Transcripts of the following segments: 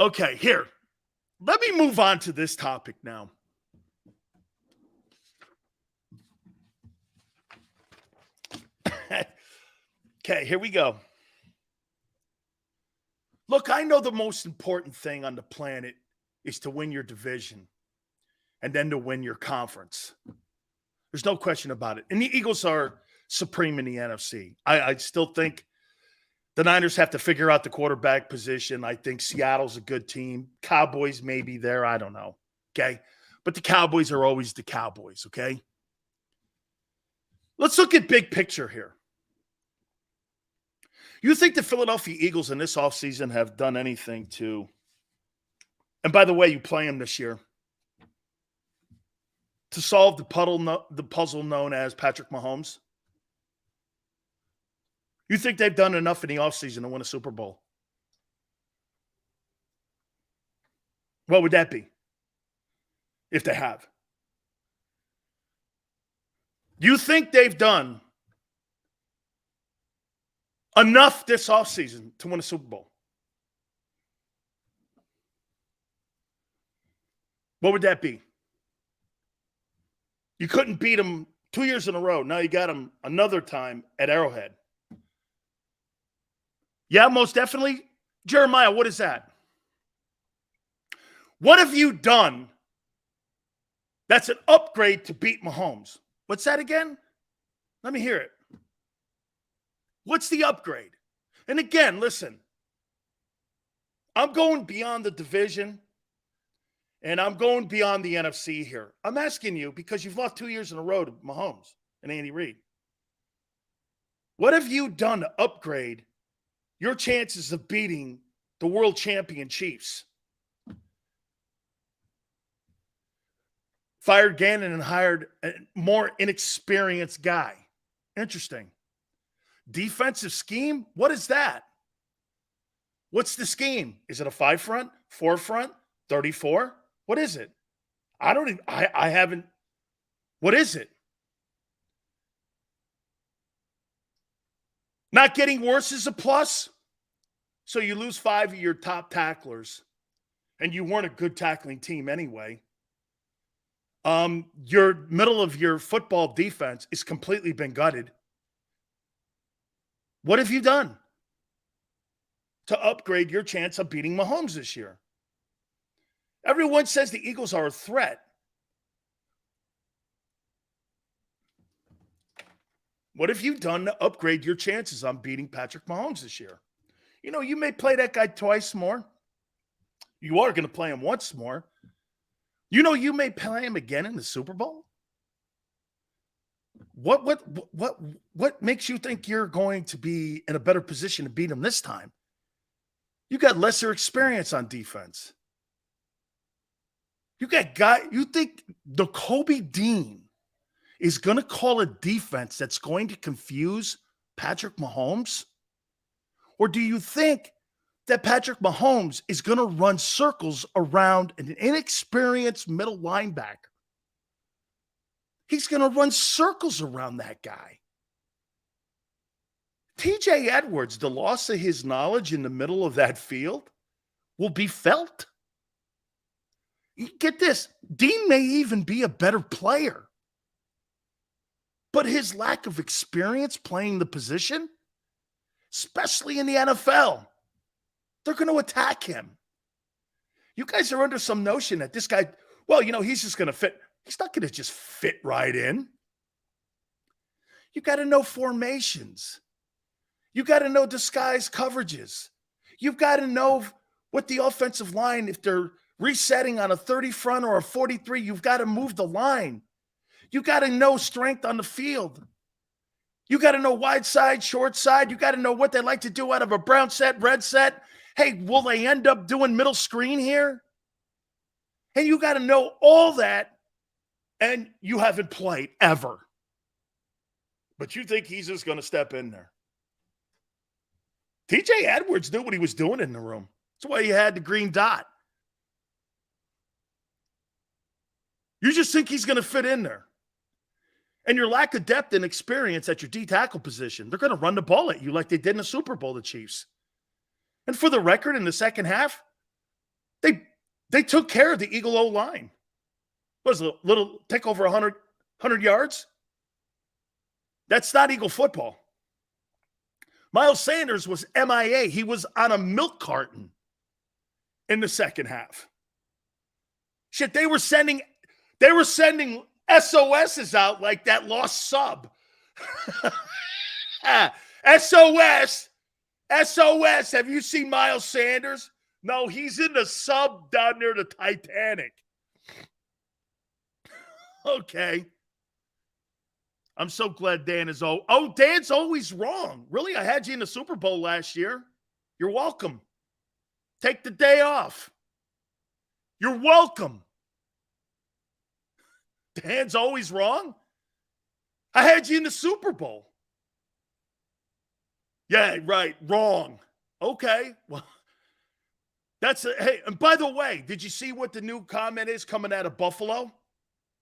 Okay, here. Let me move on to this topic now. Okay, here we go. Look, I know the most important thing on the planet is to win your division and then to win your conference. There's no question about it. And the Eagles are supreme in the NFC. I still think the Niners have to figure out the quarterback position. I think Seattle's a good team. Cowboys may be there. I don't know. Okay. But the Cowboys are always the Cowboys. Okay. Let's look at big picture here. You think the Philadelphia Eagles in this offseason have done anything to, and by the way, you play them this year, to solve the puzzle known as Patrick Mahomes? You think they've done enough in the offseason to win a Super Bowl? What would that be if they have? You think they've done enough this offseason to win a Super Bowl? What would that be? You couldn't beat them 2 years in a row. Now you got them another time at Arrowhead. Yeah, most definitely. Jeremiah, what is that? What have you done that's an upgrade to beat Mahomes? What's that again? Let me hear it. What's the upgrade? And again, listen, I'm going beyond the division and I'm going beyond the NFC here. I'm asking you because you've lost 2 years in a row to Mahomes and Andy Reid. What have you done to upgrade your chances of beating the world champion Chiefs? Fired Gannon and hired a more inexperienced guy. Interesting. Defensive scheme? What is that? What's the scheme? Is it a 5 front, 4 front, 34? What is it? I haven't. What is it? Not getting worse is a plus. So you lose 5 of your top tacklers, and you weren't a good tackling team anyway. Your middle of your football defense is completely been gutted. What have you done to upgrade your chance of beating Mahomes this year? Everyone says the Eagles are a threat. What have you done to upgrade your chances on beating Patrick Mahomes this year? You know, you may play that guy twice more. You are going to play him once more. You know, you may play him again in the Super Bowl. What makes you think you're going to be in a better position to beat him this time? You got lesser experience on defense. You think the Kobe Dean is going to call a defense that's going to confuse Patrick Mahomes? Or do you think that Patrick Mahomes is going to run circles around an inexperienced middle linebacker? He's going to run circles around that guy. TJ Edwards, the loss of his knowledge in the middle of that field will be felt. Get this, Dean may even be a better player. But his lack of experience playing the position, especially in the NFL, they're going to attack him. You guys are under some notion that this guy, well, you know, he's just going to fit. He's not going to just fit right in. You got to know formations. You got to know disguise coverages. You've got to know what the offensive line, if they're resetting on a 30 front or a 43, you've got to move the line. You got to know strength on the field. You got to know wide side, short side. You got to know what they like to do out of a brown set, red set. Hey, will they end up doing middle screen here? And you got to know all that, and you haven't played ever. But you think he's just going to step in there. TJ Edwards knew what he was doing in the room. That's why he had the green dot. You just think he's going to fit in there. And your lack of depth and experience at your D-tackle position, they're going to run the ball at you like they did in the Super Bowl, the Chiefs. And for the record, in the second half, They took care of the Eagle O-line. What was it, a little take over 100 yards? That's not Eagle football. Miles Sanders was MIA. He was on a milk carton in the second half. Shit, they were sending SOSs out like that lost sub. SOS. SOS. Have you seen Miles Sanders? No, he's in the sub down near the Titanic. Okay. I'm so glad Dan is Dan's always wrong. Really? I had you in the Super Bowl last year. You're welcome. Take the day off. You're welcome. Dan's always wrong? I had you in the Super Bowl. Yeah, right. Wrong. Okay. Well, hey, and by the way, did you see what the new comment is coming out of Buffalo?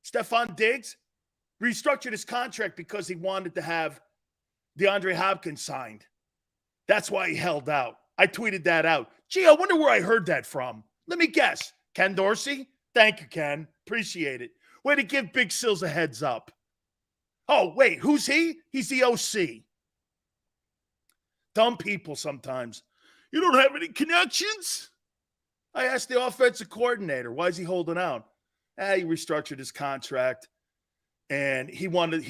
Stephon Diggs restructured his contract because he wanted to have DeAndre Hopkins signed. That's why he held out. I tweeted that out. Gee, I wonder where I heard that from. Let me guess. Ken Dorsey? Thank you, Ken. Appreciate it. Way to give Big Sills a heads up. Oh, wait, who's he? He's the OC. Dumb people sometimes. You don't have any connections? I asked the offensive coordinator, why is he holding out? He restructured his contract, and he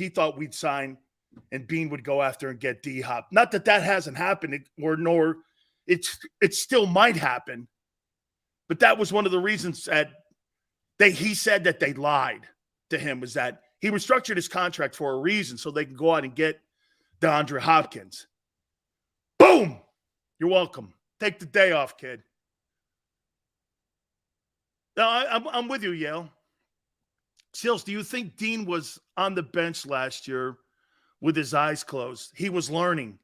thought we'd sign, and Bean would go after and get D-Hop. Not that hasn't happened, nor it still might happen, but that was one of the reasons that he said that they lied to him, was that he restructured his contract for a reason so they can go out and get DeAndre Hopkins. Boom! You're welcome. Take the day off, kid. No, I'm with you, Yale. Sills, do you think Dean was on the bench last year with his eyes closed? He was learning.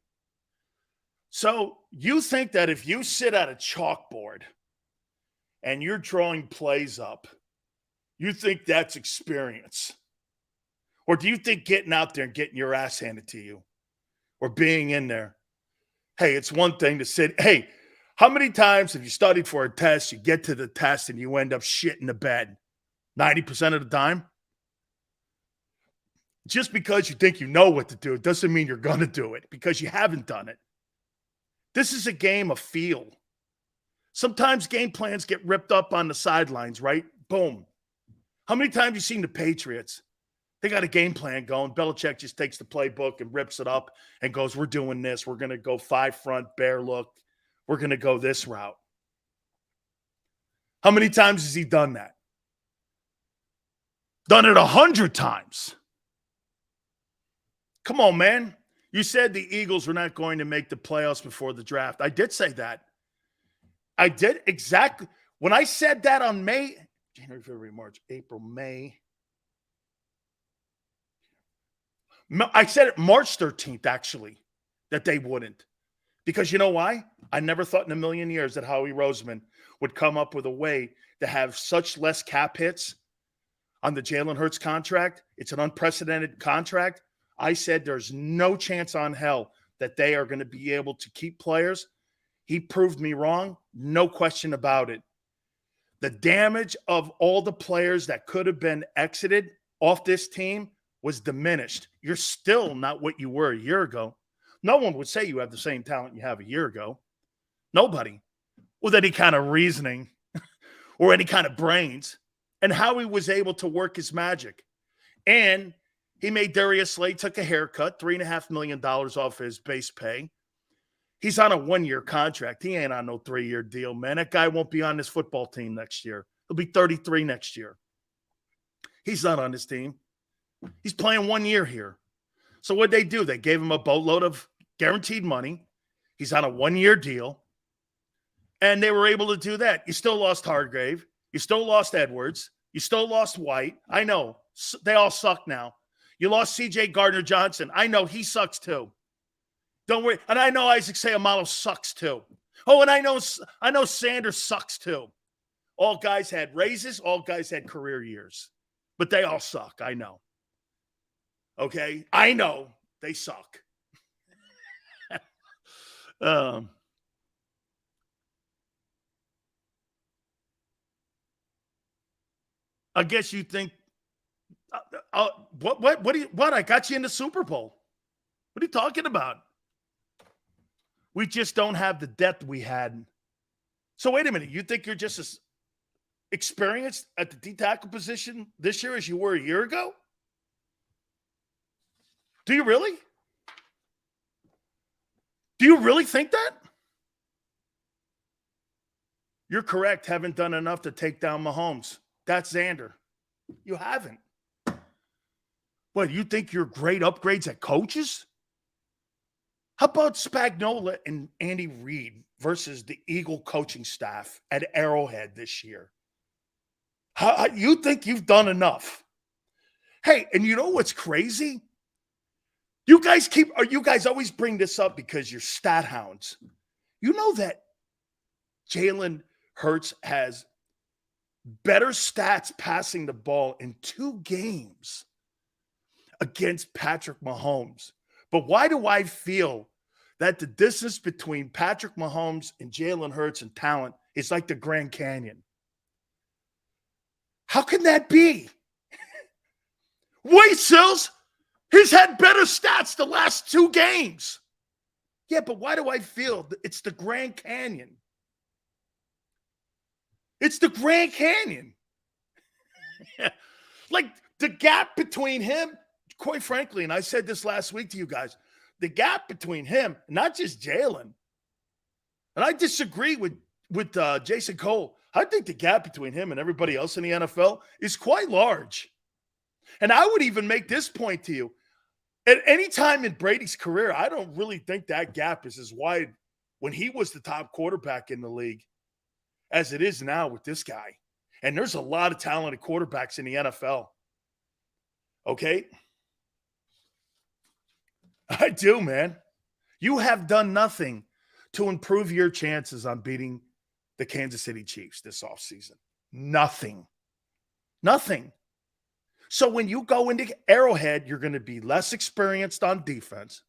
So you think that if you sit at a chalkboard and you're drawing plays up, you think that's experience? Or do you think getting out there and getting your ass handed to you or being in there? Hey, it's one thing to sit. Hey, how many times have you studied for a test, you get to the test, and you end up shit in the bed? 90% of the time? Just because you think you know what to do doesn't mean you're going to do it because you haven't done it. This is a game of feel. Sometimes game plans get ripped up on the sidelines, right? Boom. How many times have you seen the Patriots? They got a game plan going. Belichick just takes the playbook and rips it up and goes, we're doing this. We're going to go 5 front, bear look. We're going to go this route. How many times has he done that? Done it 100 times. Come on, man. You said the Eagles were not going to make the playoffs before the draft. I did say that. I did exactly. When I said that on January, February, March, April, May. I said it March 13th, actually, that they wouldn't. Because you know why? I never thought in a million years that Howie Roseman would come up with a way to have such less cap hits on the Jalen Hurts contract. It's an unprecedented contract. I said there's no chance on hell that they are going to be able to keep players. He proved me wrong. No question about it. The damage of all the players that could have been exited off this team was diminished. You're still not what you were a year ago. No one would say you have the same talent you have a year ago. Nobody. With any kind of reasoning or any kind of brains. And Howie was able to work his magic. And he made Darius Slay took a haircut, $3.5 million off his base pay. He's on a 1-year contract. He ain't on no 3-year deal, man. That guy won't be on this football team next year. He'll be 33 next year. He's not on this team. He's playing 1 year here. So what'd they do? They gave him a boatload of guaranteed money. He's on a 1-year deal. And they were able to do that. You still lost Hargrave. You still lost Edwards. You still lost White. I know. They all suck now. You lost C.J. Gardner-Johnson. I know. He sucks too. Don't worry. And I know Isaac Seumalo sucks too. Oh, and I know Sanders sucks too. All guys had raises. All guys had career years. But they all suck. I know. Okay? I know. They suck. I guess you think, what? I got you in the Super Bowl. What are you talking about? We just don't have the depth we had. So wait a minute. You think you're just as experienced at the D tackle position this year as you were a year ago? Do you really? Do you really think that? You're correct. Haven't done enough to take down Mahomes. That's Xander. You haven't. What, you think you're great upgrades at coaches? How about Spagnuolo and Andy Reid versus the Eagle coaching staff at Arrowhead this year? You think you've done enough? Hey, and you know what's crazy? You guys always bring this up because you're stat hounds. You know that Jalen Hurts has better stats passing the ball in 2 games against Patrick Mahomes. But why do I feel that the distance between Patrick Mahomes and Jalen Hurts in talent is like the Grand Canyon? How can that be? Wait, Sills, he's had better stats the last 2 games. Yeah, but why do I feel it's the Grand Canyon? It's the Grand Canyon. Like the gap between him, quite frankly, and I said this last week to you guys, the gap between him, not just Jalen, and I disagree with Jason Cole. I think the gap between him and everybody else in the NFL is quite large. And I would even make this point to you. At any time in Brady's career, I don't really think that gap is as wide when he was the top quarterback in the league as it is now with this guy. And there's a lot of talented quarterbacks in the NFL. Okay? I do, man. You have done nothing to improve your chances on beating the Kansas City Chiefs this offseason. Nothing. Nothing. So when you go into Arrowhead, you're going to be less experienced on defense.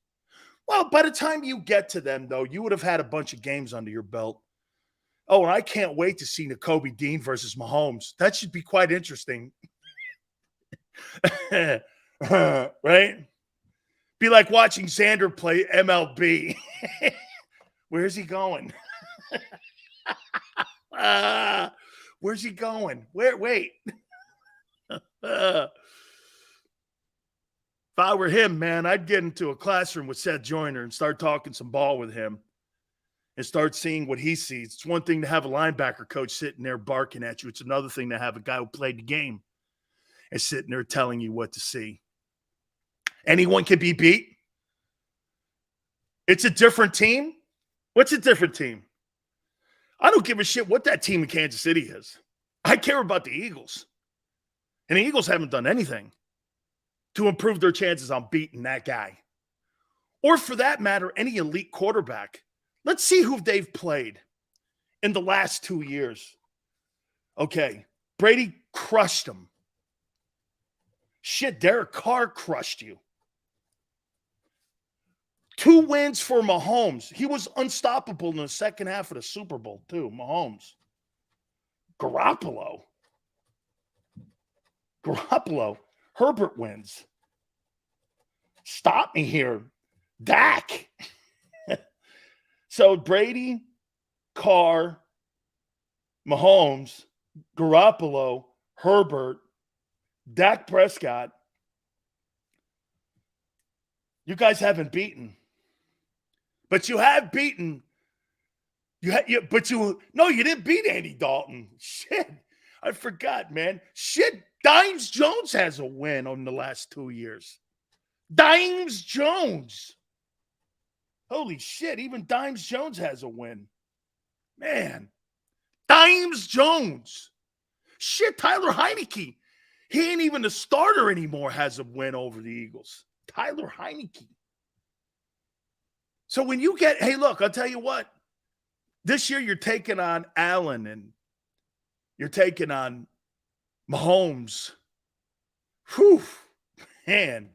Well, by the time you get to them, though, you would have had a bunch of games under your belt. Oh, and I can't wait to see Nakobe Dean versus Mahomes. That should be quite interesting. Right? Be like watching Xander play MLB. Where's he going? Where's he going? Wait. If I were him, man, I'd get into a classroom with Seth Joyner and start talking some ball with him and start seeing what he sees. It's one thing to have a linebacker coach sitting there barking at you. It's another thing to have a guy who played the game and sitting there telling you what to see. Anyone can be beat. It's a different team. What's a different team? I don't give a shit what that team in Kansas City is. I care about the Eagles. And the Eagles haven't done anything to improve their chances on beating that guy. Or for that matter, any elite quarterback. Let's see who they've played in the last 2 years. Okay, Brady crushed them. Shit, Derek Carr crushed you. 2 wins for Mahomes. He was unstoppable in the second half of the Super Bowl, too. Mahomes. Garoppolo. Herbert wins. Stop me here. Dak. So Brady, Carr, Mahomes, Garoppolo, Herbert, Dak Prescott. You guys haven't beaten. But you have beaten. You didn't beat Andy Dalton. Shit. I forgot, man. Shit. Dimes Jones has a win on the last 2 years. Dimes Jones. Holy shit. Even Dimes Jones has a win. Man. Dimes Jones. Shit. Tyler Heineke. He ain't even the starter anymore, has a win over the Eagles. Tyler Heineke. So when you get, hey, look, I'll tell you what. This year you're taking on Allen and you're taking on Mahomes. Whew. Man,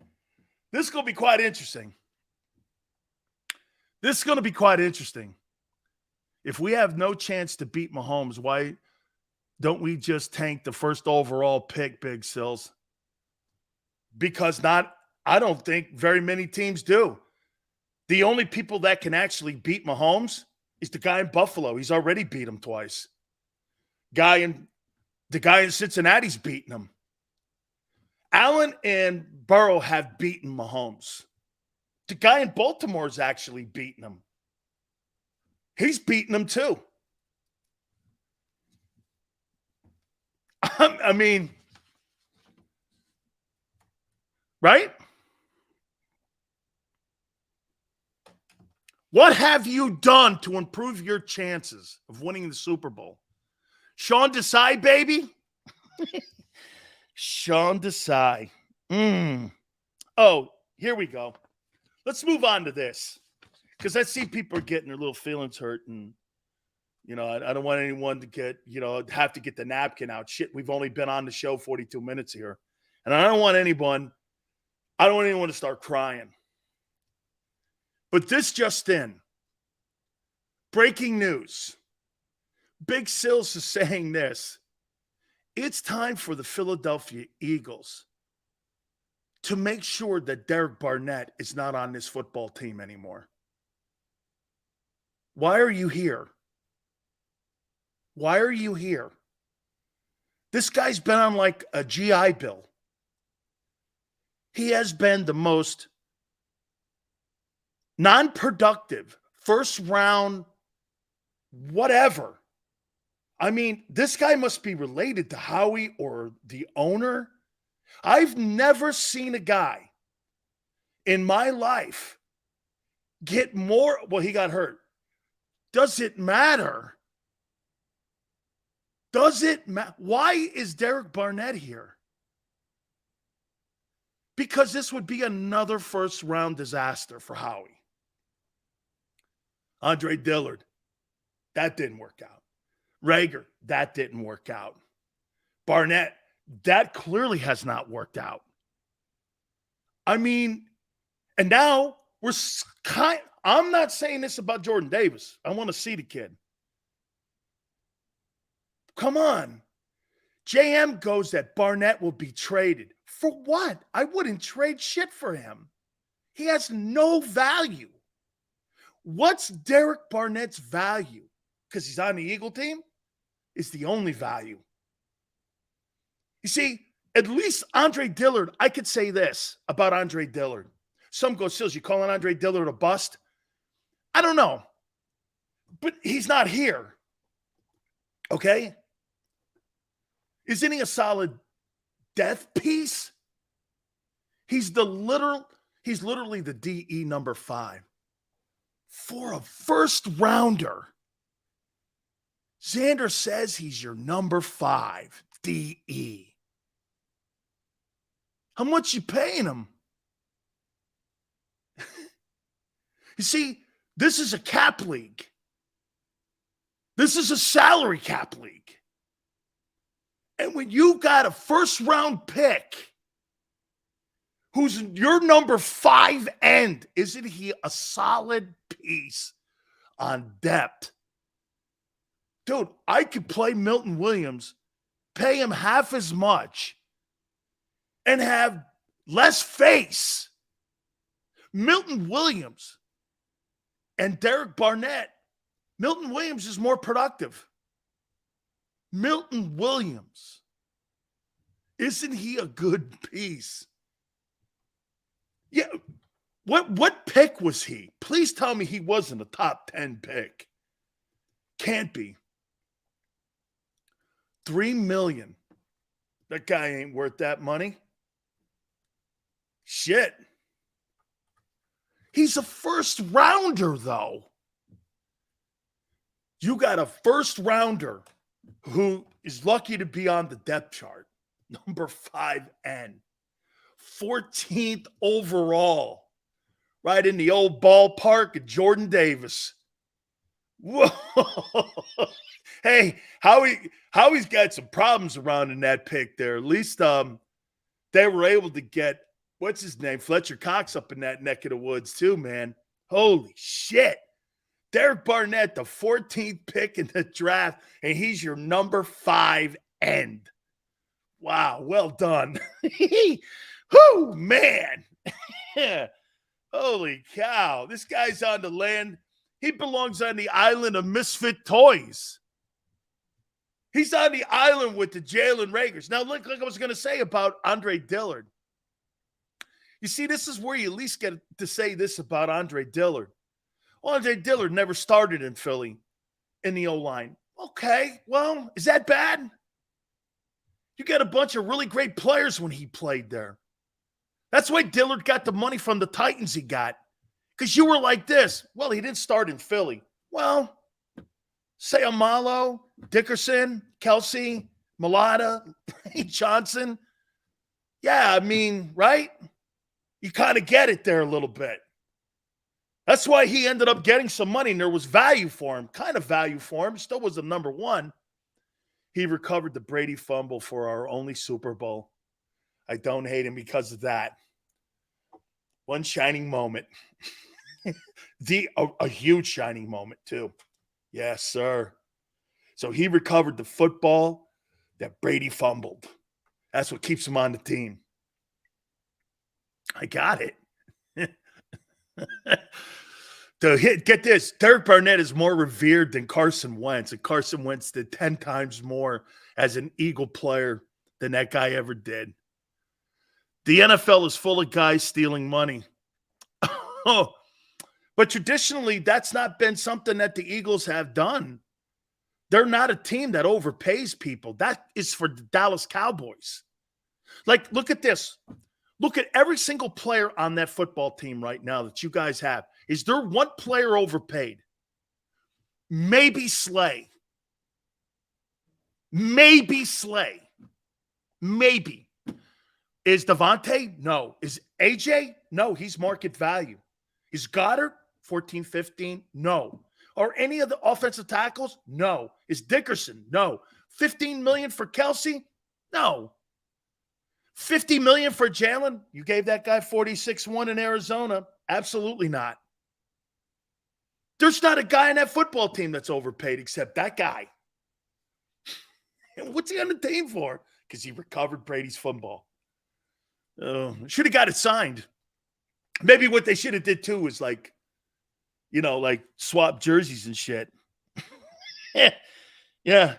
this is going to be quite interesting. This is going to be quite interesting. If we have no chance to beat Mahomes, why don't we just tank the first overall pick, Big Sills? Because I don't think very many teams do. The only people that can actually beat Mahomes is the guy in Buffalo. He's already beat him twice. The guy in Cincinnati's beaten him. Allen and Burrow have beaten Mahomes. The guy in Baltimore's actually beaten him. He's beaten him too. I mean, right? What have you done to improve your chances of winning the Super Bowl? Sean Desai, baby? Sean Desai. Oh, here we go. Let's move on to this. Because I see people are getting their little feelings hurt. And, I don't want anyone to get, have to get the napkin out. Shit, we've only been on the show 42 minutes here. And I don't want anyone to start crying. But this just in. Breaking news. Big Sills is saying this. It's time for the Philadelphia Eagles to make sure that Derek Barnett is not on this football team anymore. Why are you here? Why are you here? This guy's been on like a GI Bill. He has been the most non-productive, first round, whatever. I mean, this guy must be related to Howie or the owner. I've never seen a guy in my life get more. Well, he got hurt. Does it matter? Does it matter? Why is Derek Barnett here? Because this would be another first round disaster for Howie. Andre Dillard, that didn't work out. Rager, that didn't work out. Barnett, that clearly has not worked out. I mean, and now I'm not saying this about Jordan Davis. I want to see the kid. Come on. JM goes that Barnett will be traded. For what? I wouldn't trade shit for him. He has no value. What's Derek Barnett's value? Because he's on the Eagle team? Is the only value. You see, at least Andre Dillard, I could say this about Andre Dillard. Some go, Sills, you calling Andre Dillard a bust? I don't know. But he's not here. Okay? Isn't he a solid death piece? He's literally the DE number 5. For a first rounder, Xander says he's your number 5 DE. How much you paying him? You see, this is a cap league. This is a salary cap league. And when you got a first round pick who's your number 5 end, isn't he a solid piece on depth? Dude, I could play Milton Williams, pay him half as much, and have less face. Milton Williams and Derek Barnett. Milton Williams is more productive. Milton Williams. Isn't he a good piece? Yeah. What pick was he? Please tell me he wasn't a top 10 pick. Can't be. $3 million. That guy ain't worth that money. Shit. He's a first rounder, though. You got a first rounder who is lucky to be on the depth chart. Number 5N. 14th overall. Right in the old ballpark of Jordan Davis. Whoa. Hey, Howie's got some problems around in that pick there. At least they were able to get, what's his name, Fletcher Cox up in that neck of the woods too, man. Holy shit. Derek Barnett, the 14th pick in the draft, and he's your number 5 end. Wow, well done. Whoo, man. Holy cow. This guy's on the land. He belongs on the island of misfit toys. He's on the island with the Jalen Raegers. Now, look, like I was going to say about Andre Dillard. You see, this is where you at least get to say this about Andre Dillard. Andre Dillard never started in Philly in the O-line. Okay, well, is that bad? You got a bunch of really great players when he played there. That's why Dillard got the money from the Titans he got. Because you were like this. Well, he didn't start in Philly. Well, Sayamalo, Dickerson, Kelsey, Mulata, Johnson. Yeah, I mean, right? You kind of get it there a little bit. That's why he ended up getting some money, and there was value for him, kind of value for him. Still was the number one. He recovered the Brady fumble for our only Super Bowl. I don't hate him because of that. One shining moment. A huge shining moment, too. Yes, sir. So he recovered the football that Brady fumbled. That's what keeps him on the team. I got it. Get this, Derek Barnett is more revered than Carson Wentz, and Carson Wentz did 10 times more as an Eagle player than that guy ever did. The NFL is full of guys stealing money. But traditionally, that's not been something that the Eagles have done. They're not a team that overpays people. That is for the Dallas Cowboys. Like, look at this. Look at every single player on that football team right now that you guys have. Is there one player overpaid? Maybe Slay. Maybe Slay. Maybe. Is Devontae? No. Is AJ? No, he's market value. Is Goddard? 14, 15? No. Are any of the offensive tackles? No. Is Dickerson? No. 15 million for Kelsey? No. 50 million for Jalen? You gave that guy 46-1 in Arizona? Absolutely not. There's not a guy in that football team that's overpaid except that guy. And what's he on the team for? Because he recovered Brady's football. Should have got it signed. Maybe what they should have did too was like swap jerseys and shit. Yeah.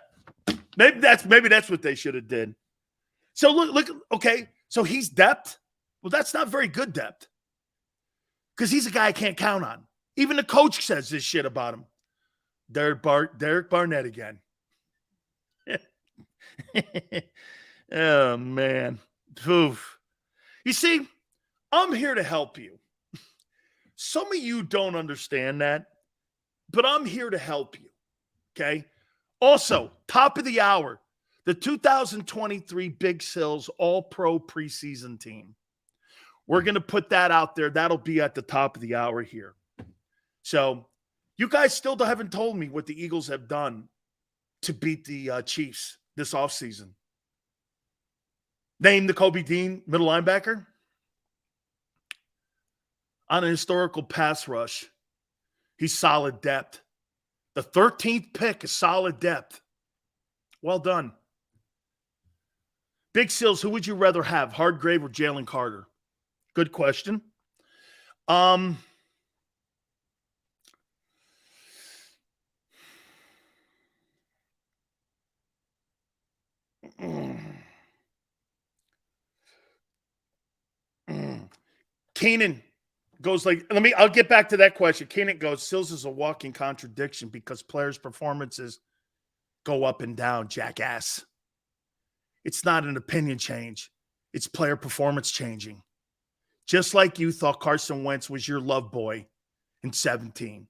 Maybe that's what they should have did. So look, okay. So he's depth. Well, that's not very good depth. Because he's a guy I can't count on. Even the coach says this shit about him. Derek Barnett again. Oh, man. Oof. You see, I'm here to help you. Some of you don't understand that, but I'm here to help you, okay? Also, top of the hour, the 2023 Big Sills All-Pro preseason team. We're going to put that out there. That'll be at the top of the hour here. So you guys still haven't told me what the Eagles have done to beat the Chiefs this offseason. Name the Kobe Dean middle linebacker. On a historical pass rush, he's solid depth. The 13th pick is solid depth. Well done. Big Sills, who would you rather have, Hardgrave or Jalen Carter? Good question. Keenan goes like, I'll get back to that question. Keenan goes, Sills is a walking contradiction because players' performances go up and down, jackass. It's not an opinion change. It's player performance changing. Just like you thought Carson Wentz was your love boy in 17.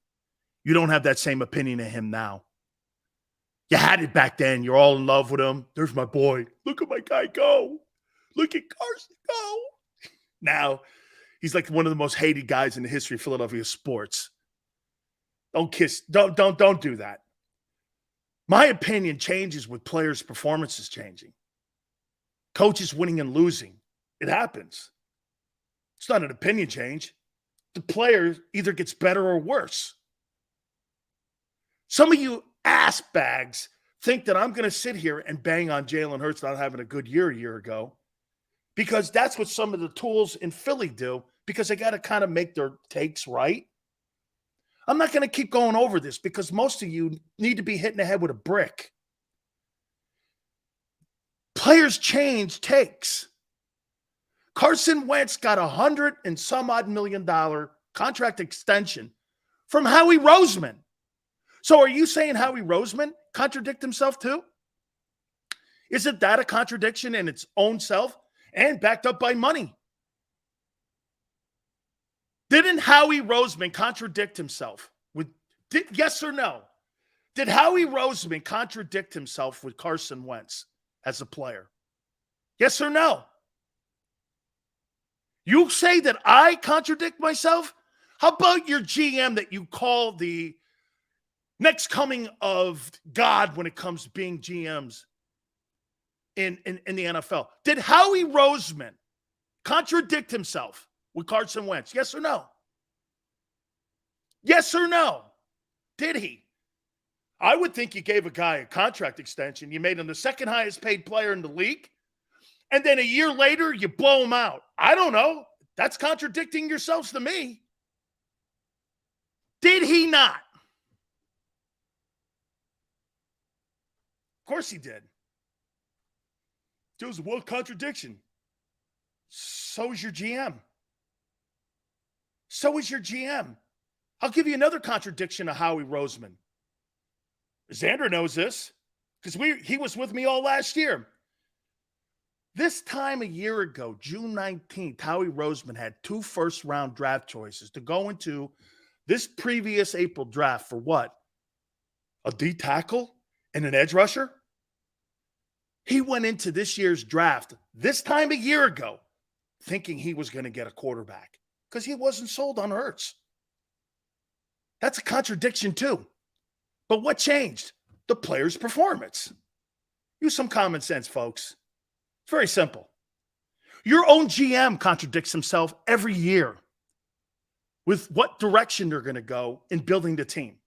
You don't have that same opinion of him now. You had it back then. You're all in love with him. There's my boy. Look at my guy go. Look at Carson go. Now, he's like one of the most hated guys in the history of Philadelphia sports. Don't do that. My opinion changes with players' performances changing. Coaches winning and losing. It happens. It's not an opinion change. The player either gets better or worse. Some of you ass bags think that I'm going to sit here and bang on Jalen Hurts not having a good year a year ago, because that's what some of the tools in Philly do, because they got to kind of make their takes right. I'm not going to keep going over this because most of you need to be hitting the head with a brick. Players change takes. Carson Wentz got $100 and some odd million contract extension from Howie Roseman. So are you saying Howie Roseman contradict himself too? Isn't that a contradiction in its own self and backed up by money? Didn't Howie Roseman contradict himself yes or no? Did Howie Roseman contradict himself with Carson Wentz as a player? Yes or no? You say that I contradict myself? How about your GM that you call the next coming of God when it comes to being GMs in the NFL? Did Howie Roseman contradict himself with Carson Wentz? Yes or no? Yes or no? Did he? I would think you gave a guy a contract extension. You made him the second highest paid player in the league. And then a year later, you blow him out. I don't know. That's contradicting yourselves to me. Did he not? Of course he did. It was a contradiction. So is your GM. So is your GM. I'll give you another contradiction of Howie Roseman. Xander knows this because he was with me all last year. This time a year ago, June 19th, Howie Roseman had 2 first-round draft choices to go into this previous April draft for what? A D tackle and an edge rusher? He went into this year's draft this time a year ago thinking he was going to get a quarterback because he wasn't sold on Hurts. That's a contradiction too. But what changed? The player's performance. Use some common sense, folks. It's very simple. Your own GM contradicts himself every year with what direction they're going to go in building the team.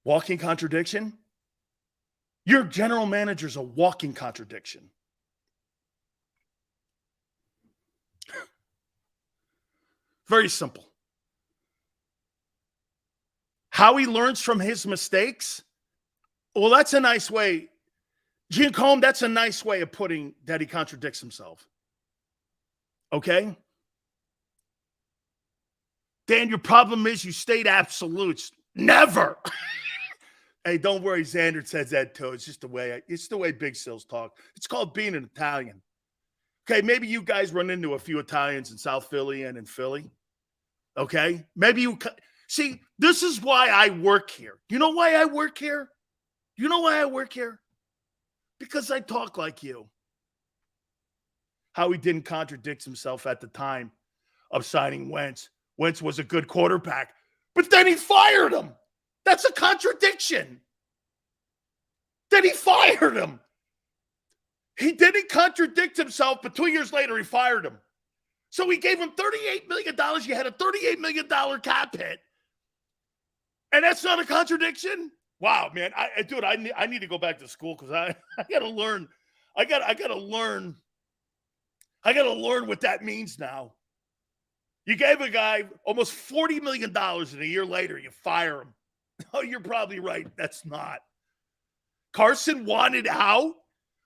Walking contradiction. Your general manager's a walking contradiction. Very simple. How he learns from his mistakes? Well, that's a nice way. Giancom, that's a nice way of putting that he contradicts himself. Okay? Dan, your problem is you state absolutes. Never. Hey, don't worry. Xander says that too. It's just the way Big Sills talk. It's called being an Italian. Okay, maybe you guys run into a few Italians in South Philly and in Philly. Okay? Maybe you see, this is why I work here. You know why I work here? You know why I work here? Because I talk like you. How he didn't contradict himself at the time of signing Wentz. Wentz was a good quarterback, but then he fired him. That's a contradiction. Then he fired him. He didn't contradict himself, but 2 years later he fired him. So he gave him $38 million. You had a $38 million cap hit. And that's not a contradiction? Wow, man. I need to go back to school because I got to learn. I got to learn. I got to learn what that means now. You gave a guy almost $40 million and a year later you fire him. Oh, you're probably right. That's not. Carson wanted out?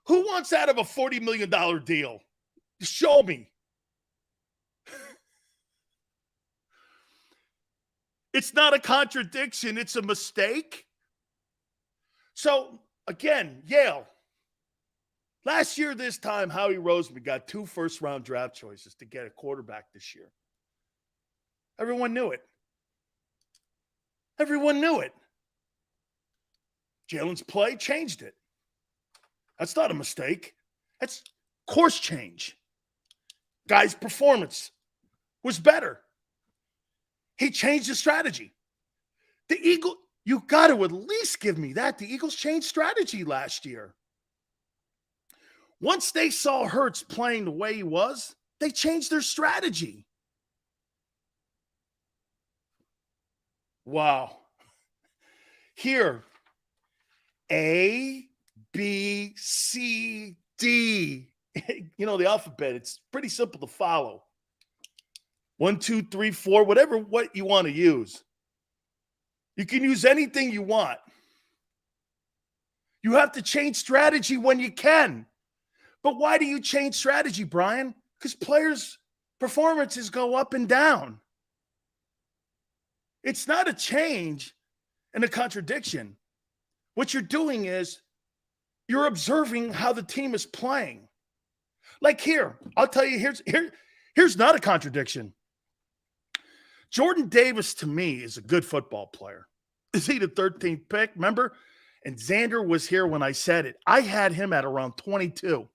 Who wants out of a $40 million deal? Show me. It's not a contradiction. It's a mistake. So, again, Yale. Last year, this time, Howie Roseman got 2 first-round draft choices to get a quarterback this year. Everyone knew it. Everyone knew it. Jalen's play changed it. That's not a mistake. That's course change. Guy's performance was better. He changed the strategy. The Eagles, you got to at least give me that. The Eagles changed strategy last year. Once they saw Hurts playing the way he was, they changed their strategy. Wow. Here, A, B, C, D. The alphabet, it's pretty simple to follow. 1, 2, 3, 4, what you want to use. You can use anything you want. You have to change strategy when you can. But why do you change strategy, Brian? Because players' performances go up and down. It's not a change and a contradiction. What you're doing is you're observing how the team is playing. Like here, I'll tell you, here's not a contradiction. Jordan Davis, to me, is a good football player. Is he the 13th pick? Remember? And Xander was here when I said it. I had him at around 22.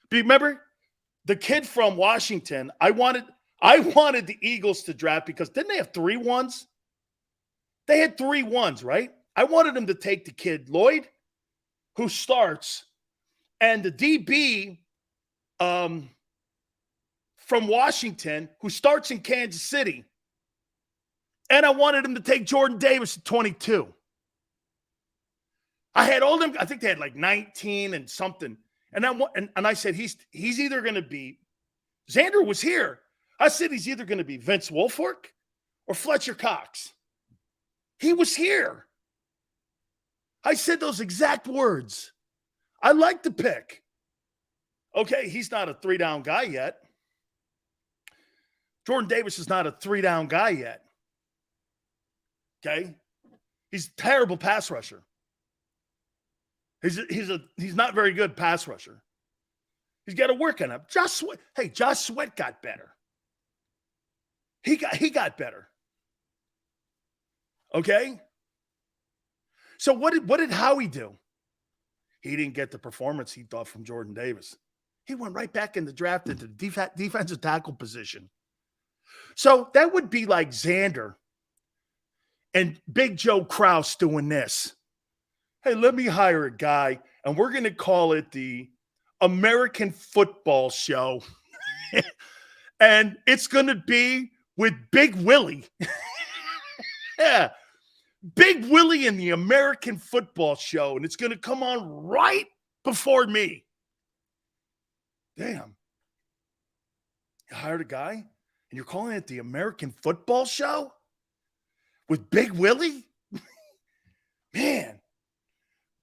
But remember, the kid from Washington, I wanted the Eagles to draft because didn't they have 3 ones? They had 3 ones, right? I wanted them to take the kid Lloyd, who starts, and the DB from Washington, who starts in Kansas City. And I wanted him to take Jordan Davis at 22. I had all them, I think they had like 19 and something. And I said, he's either going to be, Xander was here. I said he's either going to be Vince Wilfork or Fletcher Cox. He was here. I said those exact words. I like the pick. Okay, he's not a 3-down guy yet. Jordan Davis is not a 3-down guy yet. Okay? He's a terrible pass rusher. He's not very good pass rusher. He's got to work on him. Josh Sweat got better. He got better. Okay? So what did Howie do? He didn't get the performance he thought from Jordan Davis. He went right back in the draft into the defensive tackle position. So that would be like Xander and Big Joe Kraus doing this. Hey, let me hire a guy, and we're going to call it the American Football Show. And it's going to be with Big Willie. Yeah. Big Willie and the American Football Show, and it's going to come on right before me. Damn. You hired a guy, and you're calling it the American Football Show? With Big Willie? Man.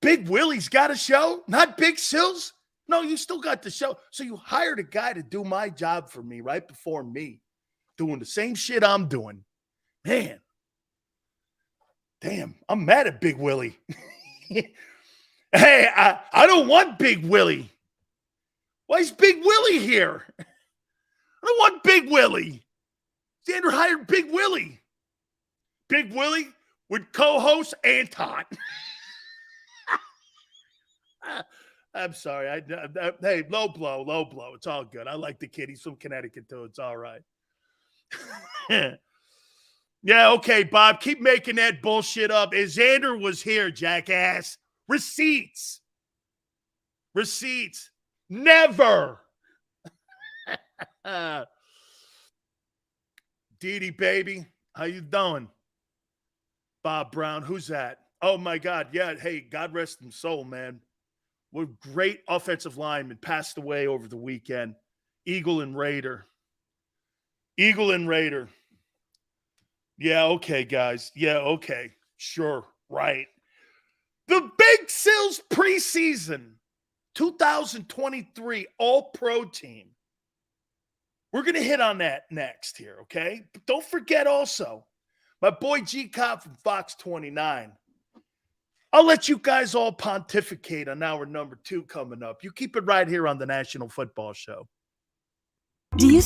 Big Willie's got a show, not Big Sills? No, you still got the show. So you hired a guy to do my job for me right before me, doing the same shit I'm doing. Man. Damn, I'm mad at Big Willie. Hey, I don't want Big Willie. Why is Big Willie here? I don't want Big Willie. Xander hired Big Willie. Big Willie would co-host Anton. I'm sorry. Hey, low blow. It's all good. I like the kid. He's from Connecticut, too. It's all right. Yeah, okay, Bob. Keep making that bullshit up. Xander was here, jackass. Receipts. Never. Dee baby. How you doing? Bob Brown. Who's that? Oh, my God. Yeah, hey, God rest his soul, man. What a great offensive lineman passed away over the weekend. Eagle and Raider. Yeah, okay, guys. Yeah, okay. Sure, right. The Big Sills preseason 2023 All-Pro team. We're going to hit on that next here, okay? But don't forget also, my boy JAKIB from Fox 29. I'll let you guys all pontificate on hour number 2 coming up. You keep it right here on the National Football Show. Do you